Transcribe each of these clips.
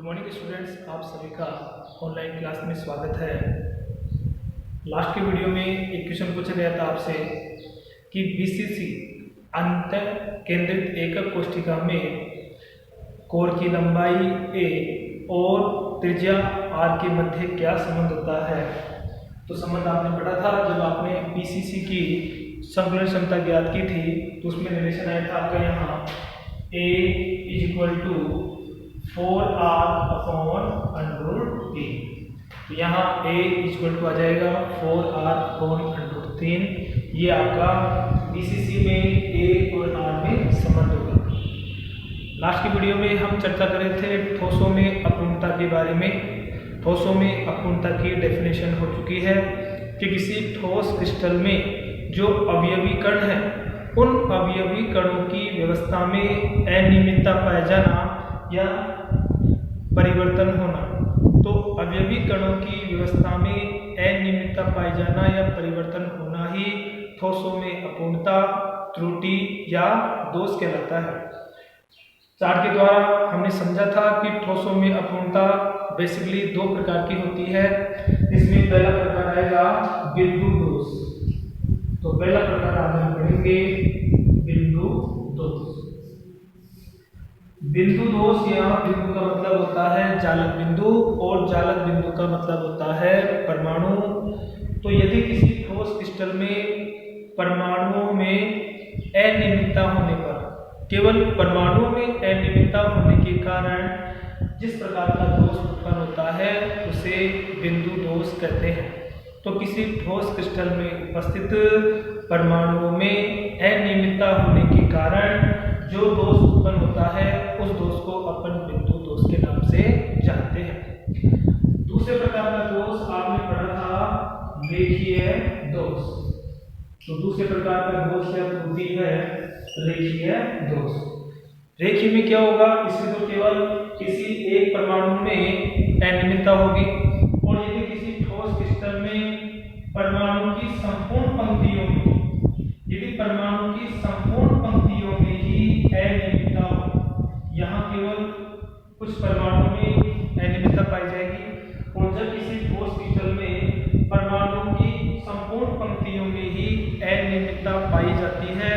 Good morning students, आप सभी का ऑनलाइन क्लास में स्वागत है। लास्ट के वीडियो में एक क्वेश्चन पूछा गया था आपसे कि बीसीसी अंत केंद्रित एकक कोष्ठिका में कोर की लंबाई a और त्रिज्या r के मध्य क्या संबंध होता है। तो संबंध आपने पढ़ा था जब आपने बीसीसी की संकलन क्षमता ज्ञात की थी, तो उसमें रिलेशन आया था आपका यहाँ a = 4r/√3। तो यहाँ a = आ जाएगा 4r/√3। ये आपका बीसीसी में a और r में संबंध होगा। लास्ट की वीडियो में हम चर्चा कर रहे थे ठोसों में अपूर्णता के बारे में। ठोसों में अपूर्णता की डेफिनेशन हो चुकी है कि किसी ठोस क्रिस्टल में जो अवयवी कण है, उन अवयवी कणों की व्यवस्था में अनियमितता पाया जाना या परिवर्तन होना। तो अवयवी कणों की व्यवस्था में अनियमितता पाया जाना या परिवर्तन होना ही ठोसों में अपूर्णता, त्रुटि या दोष कहलाता है। चार्ट के द्वारा हमने समझा था कि ठोसों में अपूर्णता बेसिकली दो प्रकार की होती है। इसमें पहला प्रकार आएगा बिंदु दोष। तो पहला प्रकार आज हम पढ़ेंगे बिंदु दोष। बिंदु दोष, यहाँ बिंदु का मतलब होता है जालक बिंदु और जालक बिंदु का मतलब होता है परमाणु। तो यदि किसी ठोस क्रिस्टल में परमाणुओं में अनियमितता होने पर, केवल परमाणुओं में अनियमितता होने के कारण जिस प्रकार का दोष उत्पन्न होता है उसे बिंदु दोष कहते हैं। तो किसी ठोस क्रिस्टल में उपस्थित परमाणुओं में अनियमितता होने के कारण जो दोष उत्पन्न होता है उस दोष को अपन बिंदु दोष के नाम से जानते हैं। दूसरे प्रकार का दोष आपने पढ़ा था रेखीय दोष। तो दूसरे प्रकार का दोष या त्रुटि है रेखीय दोष। रेखीय में क्या होगा, इसमें तो केवल किसी एक परमाणु में अनियमितता होगी, और यदि किसी ठोस क्रिस्टल में परमाणु की संपूर्ण पंक्तियों में, यदि परमाणु की संपूर्ण पंक्तियों में ही अनियमितता हो, यहाँ केवल कुछ परमाणु में अनियमितता पाई जाएगी, और जब किसी ठोस क्रिस्टल में परमाणु की संपूर्ण पंक्तियों में ही अनियमितता पाई जाती है,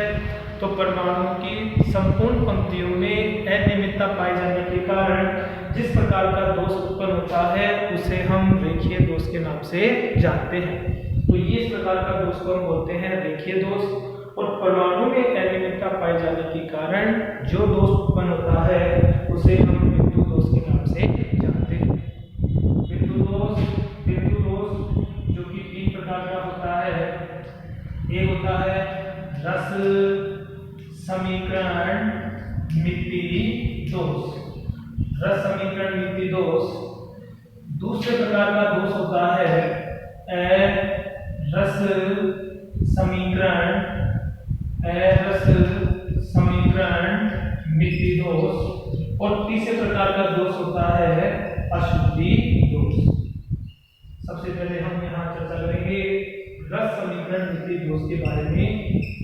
तो परमाणु की संपूर्ण पंक्तियों में अनियमितता पाए जाने के कारण जिस प्रकार का दोष उत्पन्न होता है उसे हम रेखीय दोष के नाम से जानते हैं। तो ये इस प्रकार का दोष को हम बोलते हैं रेखीय दोष। और परमाणु में अनियमितता पाए जाने के कारण जो दोष उत्पन्न होता है उसे हम बिंदु दोष के नाम से जानते हैं। बिंदु दोष जो कि तीन प्रकार का होता है। एक होता है रस समीकरण मिति दोष, रस समीकरण मिति दोष। दूसरे प्रकार का दोष होता है रस समीकरण मिति दोष। और तीसरे प्रकार का दोष होता है अशुद्धि दोष। सबसे पहले हम यहाँ चर्चा करेंगे रस समीकरण मिति दोष के बारे में।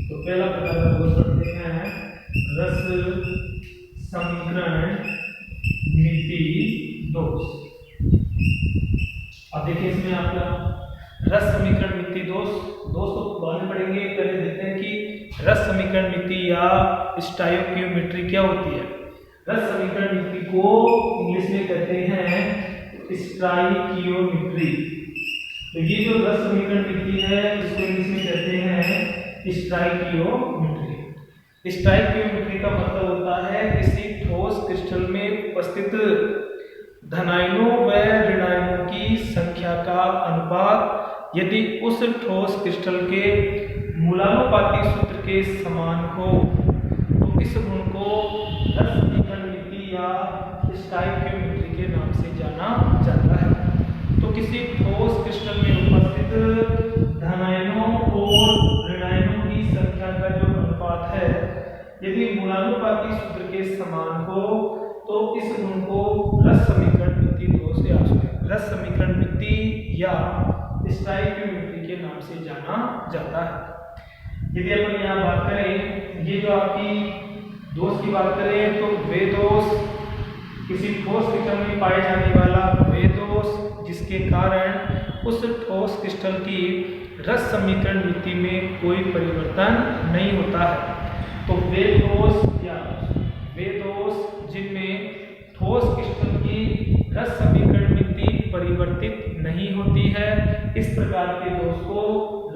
तो पहला प्रकार का दोष पढ़ते हैं रस समीकरण मिति दोष। अब देखिए इसमें आपका रस समीकरण मिति दोष तो बाद में पढ़ेंगे। पहले देखते हैं कि रस समीकरण मिति या स्टाइकियोमेट्री क्या होती है। रस समीकरण मिति को इंग्लिश में कहते हैं स्टाइकियोमेट्री। तो ये जो रस समीकरण मिति है इसको इंग्लिश में कहते हैं स्टाइकियोमेट्री। स्टाइकियोमेट्री का मतलब होता है किसी ठोस क्रिस्टल में उपस्थित धनायनों व ऋणायनों की संख्या का अनुपात यदि उस ठोस क्रिस्टल के मूलानुपाती सूत्र के समान हो, तो इस गुण को रस समीकरण मिति या स्टाइकियोमेट्री के नाम से जाना जाता है। तो किसी ठोस क्रिस्टल में उपस्थित धनायनों और ऋणायनों की संख्या का जो अनुपात है यदि मूलानुपाती सूत्र के समान हो, तो इस गुण को रस समीकरण मिति दोष या रस समीकरण मिति या स्टाइकियोमेट्री के नाम से जाना जाता है। यदि अपन यहाँ बात करें, ये जो आपकी दोष की बात करें तो वे दोष किसी ठोस क्रिस्टल में पाए जाने वाला वे दोष जिसके कारण उस ठोस क्रिस्टल की रस समीकरण नीति में कोई परिवर्तन नहीं होता है। तो वे दोष जिनमें ठोस क्रिस्टल की रस समीकरण नीति परिवर्तित नहीं होती है, इस प्रकार के दोष को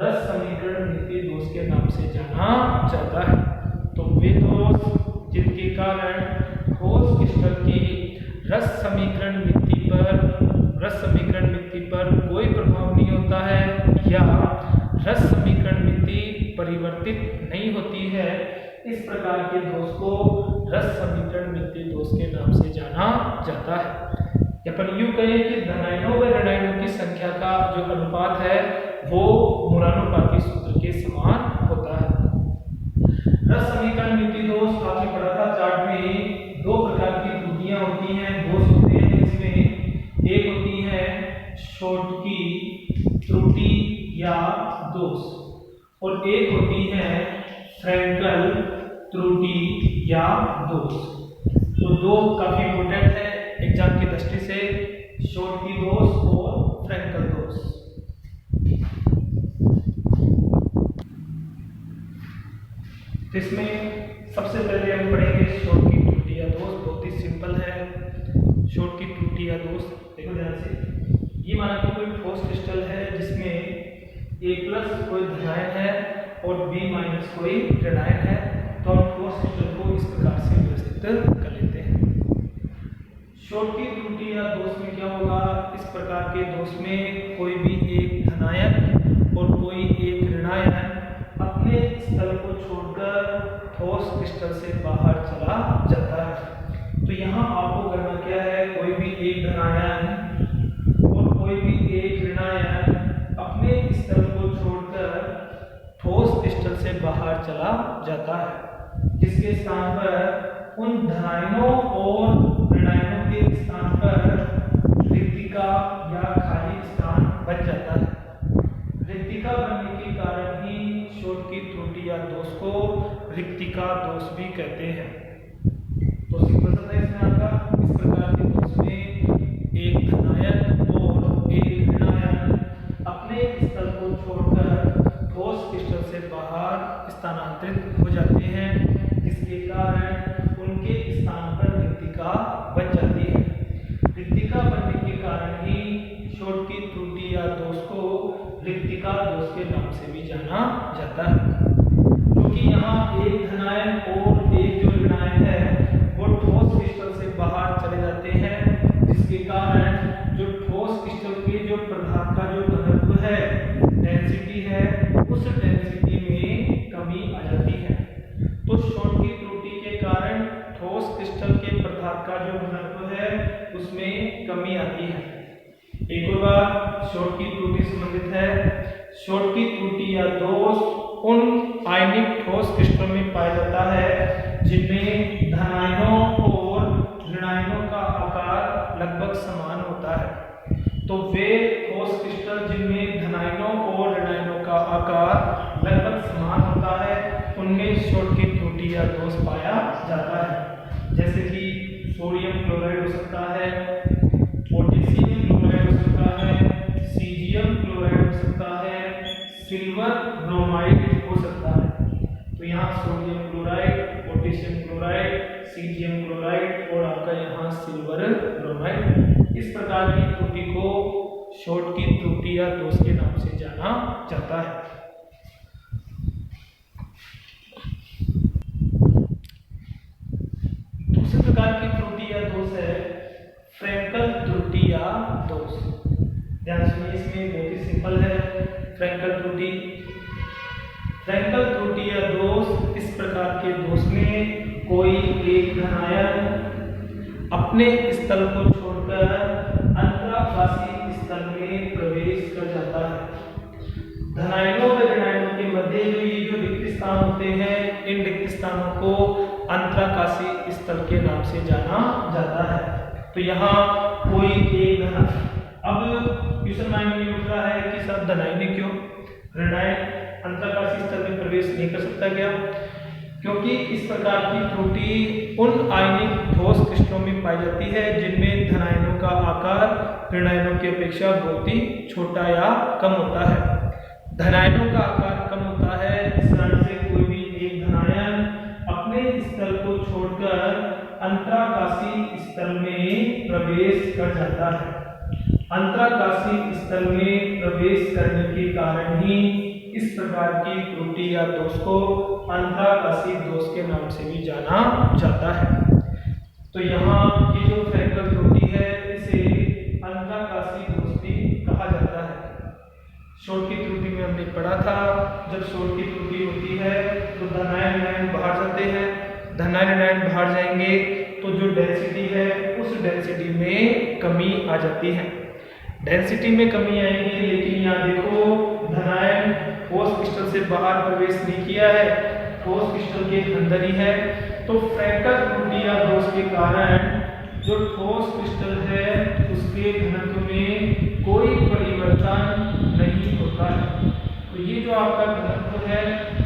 रस समीकरण नीति दोष के नाम से जाना जाता है। तो वे दोष जिनके कारण ठोस क्रिस्टल की रस समीकरण नीति पर कोई प्रभाव नहीं होता है या रस समीकरण नीति परिवर्तित नहीं होती है, इस प्रकार के दोष को रस समीकरण नीति दोष के नाम से जाना जाता है। अपन यूं कहें कि धनायनों व ऋणायनों की संख्या का जो अनुपात है वो मूलानुपाती सूत्र के समान होता है। रस समीकरण नीति दोष आपने पढ़ा था चार्ट में, दो प्रकार की त्रुटियां होती हैं, दोष होते हैं। इसमें एक होती है शॉर्टकी त्रुटि या दोष और एक होती है फ्रैंकल त्रुटि या दोष। तो दो काफी इंपोर्टेंट है एग्जाम की दृष्टि से, शॉर्टकी दोष और फ्रैंकल दोष। इसमें सबसे पहले हम पढ़ेंगे शॉर्टकी त्रुटि या दोष। बहुत ही सिंपल है शॉर्टकी त्रुटि या दोष। देखो ध्यान से, ये माना कि कोई ठोस क्रिस्टल है जिसमें A+ कोई धनायन है और B- कोई ऋणायन है, तो हम ठोस क्रिस्टल को इस प्रकार से व्यवस्थित कर लेते हैं। शॉर्टकी त्रुटि या दोष में क्या होगा, इस प्रकार के दोष में कोई भी एक धनायन और कोई एक ऋणायन अपने स्थल को छोड़कर ठोस क्रिस्टल से बाहर चला जाता है। तो यहाँ आपको करना क्या है, कोई भी एक धनायन और कोई भी एक ऋणायन अपने स्थल को छोड़कर ठोस क्रिस्टल से बाहर चला जाता है, जिसके स्थान पर उन धनायनों और ऋणायनों के स्थान पर रिक्तिका या खाली स्थान बच जाता है। रिक्तिका बनने के कारण ही शॉर्टकी त्रुटि या दोष को रिक्तिका दोष भी कहते हैं। तो सिंपल सा है इसमें आपका, इस प्रकार के दोष में एक धनायन और एक ऋणायन अपने स्थल को छोड़कर ठोस क्रिस्टल से बाहर स्थानांतरित हो जाते हैं, जिसके कारण उनके स्थान पर रिक्तिका बच जाती है। रिक्तिका बनने के कारण ही शॉर्टकी त्रुटि या दोष को रिक्तिका दोष के नाम से भी जाना जाता है। क्योंकि यहाँ एक धनायन और एक जो ऋणायन है वो ठोस क्रिस्टल से बाहर चले जाते हैं, जिसके कारण जो ठोस क्रिस्टल के जो पदार्थ का जो घनत्व है, डेंसिटी है, उस डेंसिटी में कमी आ जाती है। तो शॉर्टकी त्रुटि के कारण ठोस क्रिस्टल के पदार्थ का जो घनत्व है उसमें कमी आती है। एक और बार शॉर्टकी त्रुटि संबंधित है। शॉर्टकी त्रुटि या दोष उन आयनिक ठोस क्रिस्टल में पाया जाता है जिनमें धनायनों और ऋणायनों का आकार लगभग समान होता है। तो वे ठोस क्रिस्टल जिनमें धनायनों और ऋणायनों का आकार लगभग समान होता है, उनमें शॉर्टकी त्रुटि या दोष पाया जाता है। जैसे कि सोडियम क्लोराइड हो सकता है, पोटेशियम क्लोराइड हो सकता है, सीजियम क्लोराइड हो सकता है, सिल्वर ब्रोमाइड हो सकता है। तो यहाँ sodium chloride, potassium chloride, caesium chloride और आपका यहाँ सिल्वर ब्रोमाइड, इस प्रकार की त्रुटि को शॉर्टकी त्रुटि या दोष के नाम से जाना जाता है। दूसरे प्रकार की त्रुटि या दोष है फ्रैंकल त्रुटि या दोष। ध्यान सुनिए, इसमें बहुत ही सिंपल है फ्रैंकल त्रुटि। फ्रैंकल त्रुटि या दोष इस प्रकार के दोष में कोई एक धनायन अपने स्थल को छोड़कर अंतराकाशी स्थल में प्रवेश कर जाता है। धनायनों व ऋणायनों के मध्य जो रिक्त स्थान होते हैं, इन रिक्त स्थानों को अंतराकाशी स्थल के नाम से जाना जाता है। तो यहाँ कोई एक धनायन, अब क्वेश्चन माइंड में उठ रहा है कि सब धनायन क्यों, ऋणायन अंतराकाशी स्थल में प्रवेश नहीं कर सकता क्या? क्योंकि इस प्रकार की त्रुटि उन आयनिक ठोस क्रिस्टलों में पाई जाती है जिनमें धनायनों का आकार ऋणायनों की अपेक्षा बहुत ही छोटा या कम होता है। धनायनों का आकार कम होता है इस कारण से कोई भी एक धनायन अपने स्थल को छोड़कर अंतराकाशी स्थल में प्रवेश कर जाता है। अंतराकाशी स्थल में प्रवेश करने के कारण ही इस प्रकार की त्रुटि या दोष को अंतराकाशी दोष के नाम से भी जाना जाता है। तो यहाँ ये जो फ्रैंकल त्रुटि है इसे अंतराकाशी दोष भी कहा जाता है। शोध की त्रुटि में हमने पढ़ा था, जब शोध की त्रुटि होती है तो धनायन ऋणायन बाहर जाते हैं। धनायन ऋणायन बाहर जाएंगे तो जो डेंसिटी है उस डेंसिटी में कमी आ जाती है। डेंसिटी में कमी आएगी, लेकिन यहाँ देखो धनायन ठोस क्रिस्टल से बाहर प्रवेश नहीं किया है, ठोस क्रिस्टल के अंदर ही है। तो फ्रैंकल त्रुटि या दोष के कारण जो ठोस क्रिस्टल है उसके घनत्व में कोई परिवर्तन नहीं होता है। तो ये जो आपका घनत्व है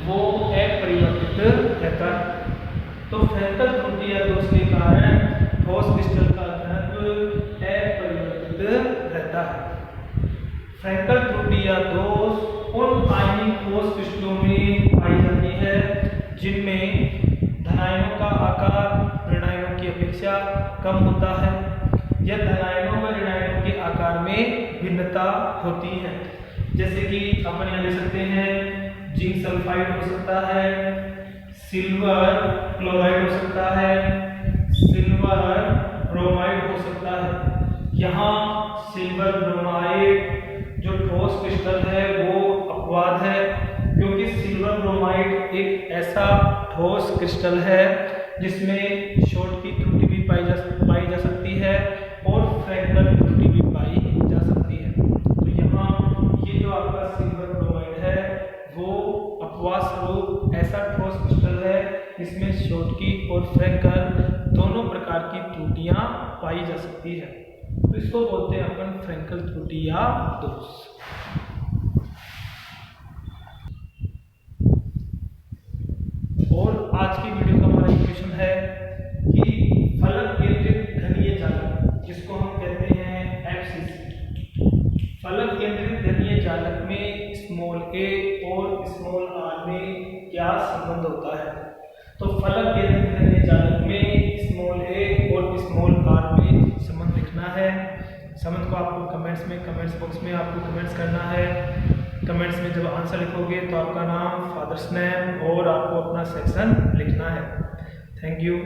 वो अपरिवर्तित रहता है। तो फ्रैंकल त्रुटि या दोष के कारण ठोस क्रिस्टल का घनत्व अपरिवर्तित रहता है। फ्रैंकल त्रुटि या दोष उन आयनिक ठोस क्रिस्टलों में पाई जाती है जिनमें धनायनों का आकार ऋणायनों की अपेक्षा कम होता है या धनायनों व ऋणायनों के आकार में भिन्नता होती है। जैसे कि अपन यहाँ ले सकते हैं जिंक सल्फाइड हो सकता है, सिल्वर क्लोराइड हो सकता है, सिल्वर ब्रोमाइड हो सकता है। यहाँ सिल्वर ब्रोमाइड जो ठोस क्रिस्टल है वो अपवाद है, क्योंकि सिल्वर ब्रोमाइड एक ऐसा ठोस क्रिस्टल है जिसमें शॉर्ट की त्रुटि भी पाई जा सकती है और फ्रैंकल त्रुटि भी पाई जा सकती है। तो यहाँ ये जो आपका सिल्वर ब्रोमाइड है वो अपवाद स्वरूप ऐसा ठोस क्रिस्टल है जिसमें शॉर्ट की और फ्रैंकल दोनों प्रकार की त्रुटियां पाई जा सकती है। तो इसको बोलते हैं अपन फ्रैंकल त्रुटि या दोष। और आज की वीडियो का हमारा क्वेश्चन है कि फलक केंद्रित घनीय जालक, जिसको हम कहते हैं एफसीसी, फलक केंद्रित घनीय जालक में स्मॉल ए और स्मॉल आर में क्या संबंध होता है। तो फलक केंद्रित घनीय जालक में स्मॉल ए और स्मॉल आर में संबंध लिखना है। संबंध को आपको कमेंट्स बॉक्स में आपको कमेंट्स करना है। कमेंट्स में जब आंसर लिखोगे तो आपका नाम, फादर्स नेम और आपको अपना सेक्शन लिखना है। Thank you.